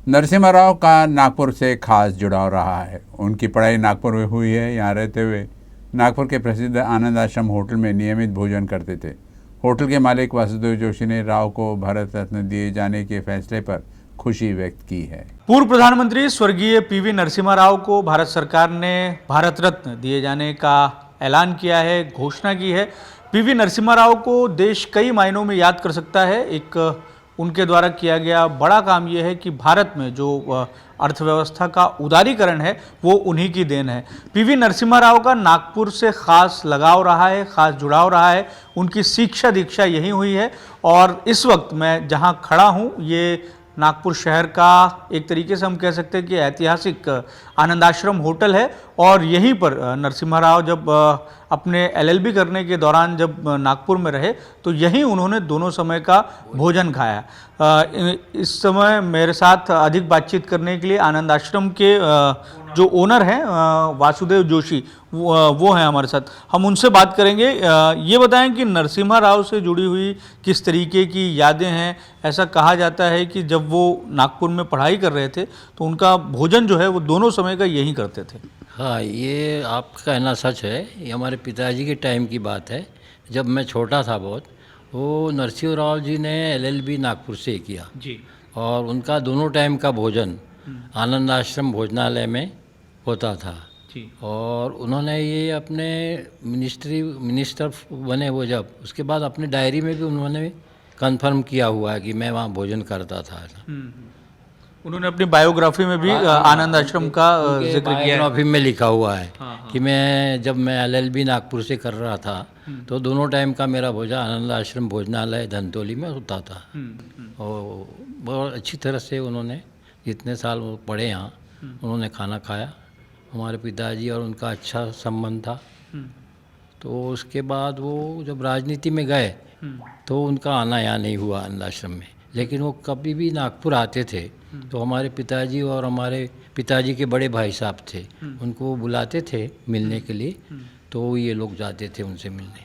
नरसिम्हा राव का नागपुर से खास जुड़ाव रहा है। उनकी पढ़ाई नागपुर में हुई है। यहाँ रहते हुए नागपुर के प्रसिद्ध आनंद आश्रम होटल में नियमित भोजन करते थे। होटल के मालिक वासुदेव जोशी ने राव को भारत रत्न दिए जाने के फैसले पर खुशी व्यक्त की है। पूर्व प्रधानमंत्री स्वर्गीय पीवी नरसिम्हा राव को भारत सरकार ने भारत रत्न दिए जाने का ऐलान किया है, घोषणा की है। पीवी नरसिम्हा राव को देश कई मायनों में याद कर सकता है। एक उनके द्वारा किया गया बड़ा काम यह है कि भारत में जो अर्थव्यवस्था का उदारीकरण है वो उन्हीं की देन है। पीवी नरसिम्हा राव का नागपुर से खास लगाव रहा है, खास जुड़ाव रहा है। उनकी शिक्षा दीक्षा यहीं हुई है और इस वक्त मैं जहां खड़ा हूं ये नागपुर शहर का एक तरीके से हम कह सकते हैं कि ऐतिहासिक आनंद आश्रम होटल है और यहीं पर नरसिम्हा राव जब अपने एलएलबी करने के दौरान जब नागपुर में रहे तो यहीं उन्होंने दोनों समय का भोजन खाया। इस समय मेरे साथ अधिक बातचीत करने के लिए आनंद आश्रम के जो ओनर हैं वासुदेव जोशी वो हैं हमारे साथ। हम उनसे बात करेंगे। ये बताएं कि नरसिम्हा राव से जुड़ी हुई किस तरीके की यादें हैं। ऐसा कहा जाता है कि जब वो नागपुर में पढ़ाई कर रहे थे तो उनका भोजन जो है वो दोनों समय का यहीं करते थे। हाँ, ये आपका कहना सच है। ये हमारे पिताजी के टाइम की बात है। जब मैं छोटा था बहुत, वो नरसिम्हा राव जी ने एलएलबी नागपुर से किया जी। और उनका दोनों टाइम का भोजन आनंद आश्रम भोजनालय में होता था जी। और उन्होंने ये अपने मिनिस्टर बने वो जब, उसके बाद अपने डायरी में भी उन्होंने कंफर्म किया हुआ है कि मैं वहाँ भोजन करता था। उन्होंने अपनी बायोग्राफी में भी आनंद आश्रम का जिक्र किया है। बायोग्राफी में लिखा हुआ है हाँ। कि जब मैं एलएलबी नागपुर से कर रहा था तो दोनों टाइम का मेरा भोजन आनंद आश्रम भोजनालय धनतोली में होता था। और बहुत अच्छी तरह से उन्होंने जितने साल वो पढ़े यहाँ उन्होंने खाना खाया। हमारे पिताजी और उनका अच्छा संबंध था। तो उसके बाद वो जब राजनीति में गए तो उनका आना यहाँ नहीं हुआ आनंद आश्रम में, लेकिन वो कभी भी नागपुर आते थे तो हमारे पिताजी और हमारे पिताजी के बड़े भाई साहब थे, उनको बुलाते थे मिलने के लिए, तो ये लोग जाते थे उनसे मिलने।